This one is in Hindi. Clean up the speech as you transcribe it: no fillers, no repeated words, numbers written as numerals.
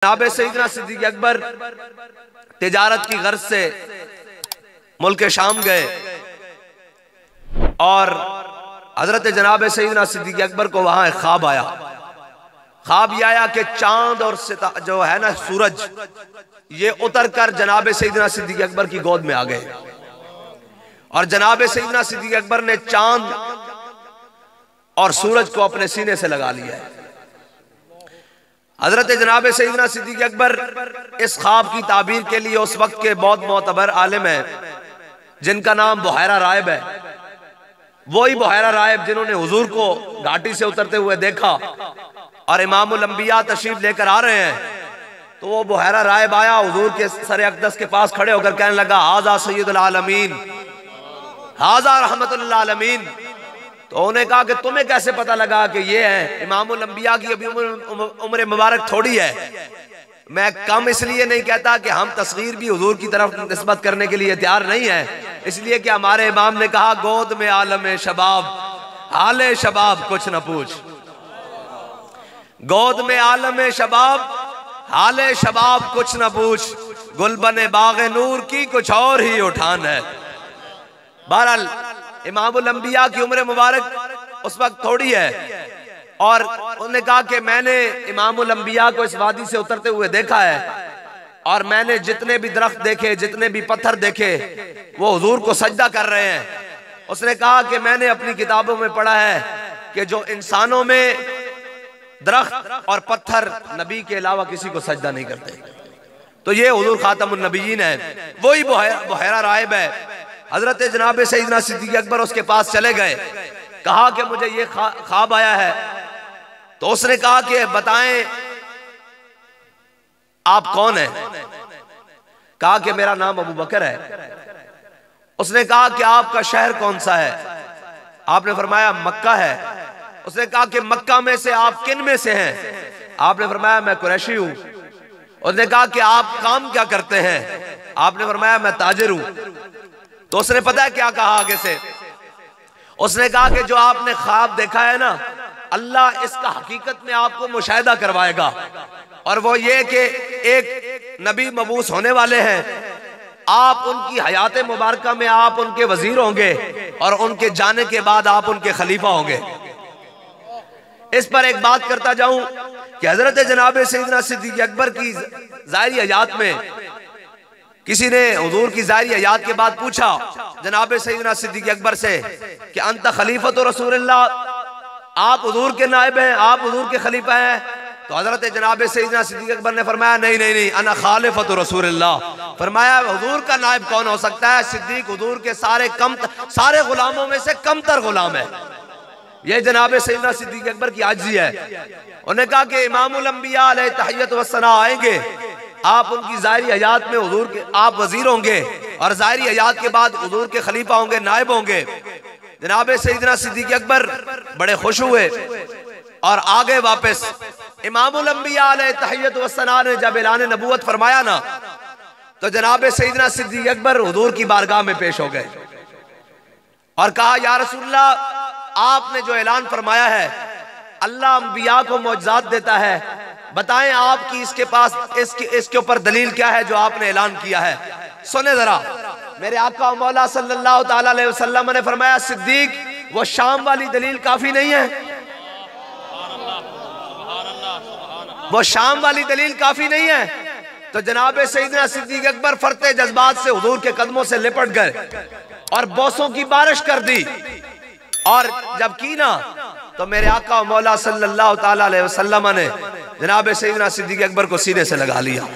जनाब सईदना सिद्दीक़ अकबर तिजारत की गर्ज से मुल्क शाम गए और हजरत जनाब सईदना सिद्दीक़ अकबर को वहां एक ख्वाब आया। ख्वाब ये आया कि चांद और जो है ना सूरज ये उतर कर जनाब सईदना सिद्दीक़ अकबर की गोद में आ गए और जनाब सईदना सिद्दीक़ अकबर ने चांद और सूरज को अपने सीने से लगा लिया है। हजरत जनाब सईदना सिद्दीक़ अकबर इस ख्वाब की ताबीर के लिए उस वक्त के बहुत मोतबर आलिम है जिनका नाम बुहैरा राहिब है। वही बुहैरा राहिब जिन्होंने हुजूर को घाटी से उतरते हुए देखा और इमामुल अंबिया तशरीफ लेकर आ रहे हैं, तो वो बुहैरा राहिब आया हुजूर के सर अक़दस के पास खड़े होकर कहने लगा, हाज़ा सय्यदुल आलमीन, हाज़ा रहमतुल आलमीन। तो उन्हें कहा कि तुम्हें कैसे पता लगा कि ये है? इमामुल अंबिया की अभी उम्र मुबारक थोड़ी है। मैं कम इसलिए नहीं कहता कि हम तस्गीर भी हुजूर की तरफ निस्बत करने के लिए तैयार नहीं है, इसलिए कि हमारे इमाम ने कहा, गोद में आलम शबाब हाले शबाब कुछ न पूछ। गोद में आलम शबाब हाले शबाब कुछ न पूछ, गुलबन बाग नूर की कुछ और ही उठान है। बहरहाल इमामुल अंबिया की उम्र मुबारक उस वक्त थोड़ी है और उन्होंने कहा कि मैंने इमामुल अंबिया को इस वादी से उतरते हुए देखा है और मैंने जितने भी दरख्त देखे, जितने भी पत्थर देखे, वो हुजूर को सजदा कर रहे हैं। उसने कहा कि मैंने अपनी किताबों में पढ़ा है कि जो इंसानों में दरख्त और पत्थर नबी के अलावा किसी को सजदा नहीं करते। तो ये हुजूर खातमुन नबीयीन है, वही बुहैरा राहिब है। हजरत जनाब सईदना सिद्दीक़ अकबर उसके पास चले गए, कहा कि मुझे ये ख्वाब आया है। तो उसने कहा कि बताएं आप कौन हैं? कहा कि मेरा नाम अबू बकर है। उसने कहा कि आपका शहर कौन सा है? आपने फरमाया मक्का है। उसने कहा कि मक्का में से आप किन में से हैं? आपने फरमाया मैं कुरैशी हूं। उसने कहा कि आप काम क्या करते हैं? आपने फरमाया मैं ताजिर हूं। तो उसने पता है क्या कहा आगे से? उसने कहा कि जो आपने ख्वाब देखा है ना, अल्लाह इसका हकीकत में आपको मुशाहिदा करवाएगा और वो ये कि एक नबी मबूस होने वाले हैं, आप उनकी हयात मुबारक में आप उनके वजीर होंगे और उनके जाने के बाद आप उनके खलीफा होंगे। इस पर एक बात करता जाऊं कि हजरत जनाब सईदना सिद्दीक़ अकबर की ज़ाहिरी हयात में किसी ने हुजूर की ज़ाहिरी हयात के बाद पूछा जनाब सईदना सिद्दीक़ अकबर से कि अंत खलीफत रसूलुल्लाह, आप हुजूर के नायब हैं, आप हुजूर के खलीफा हैं? तो हजरत जनाब सईदना सिद्दीक़ अकबर ने फरमाया नहीं नहीं नहीं, अना खालिफत रसूलुल्लाह। फरमाया हुजूर का नायब कौन हो सकता है? सिद्दीक हुजूर के सारे गुलामों में से कमतर गुलाम है। यह जनाब सईदना सिद्दीक़ अकबर की आजिज़ी है। उन्होंने कहा कि इमामुल अंबिया अलैहि तहिय्यत व सना आएंगे, आप उनकी ज़ाहिरी हयात में हुजूर के आप वजीर होंगे और ज़ाहिरी हयात के बाद हुजूर के खलीफा होंगे, नायब होंगे। जनाब सईदना सिद्दीक़ अकबर बड़े खुश हुए और आगे वापस इमामुल अंबिया अलैहि तहिय्यत व सना ने जब ऐलान नबूवत फरमाया ना, तो जनाब सईदना सिद्दीक़ अकबर हुजूर की बारगाह में पेश हो गए और कहा, या रसूलल्लाह, आपने जो ऐलान फरमाया है, अल्लाह अंबिया को मौजज़ात देता है, बताएं आपकी इसके पास इसके ऊपर दलील क्या है जो आपने ऐलान किया है? सुने जरा, मेरे आका मौला सल्लल्लाहु ताला अलैहि वसल्लम ने फरमाया, सिद्दीक वो शाम वाली दलील काफी नहीं है, वो शाम वाली दलील काफी नहीं है। तो जनाब सईदना सिद्दीक़ अकबर फरते जज्बात से हुजूर के कदमों से लिपट गए और बोसों की बारिश कर दी और जब की ना, तो मेरे आका मौला सल्लल्लाहु ताला अलैहि वसल्लम ने जनाब सईदना सिद्दीक़ अकबर को सीने से लगा लिया।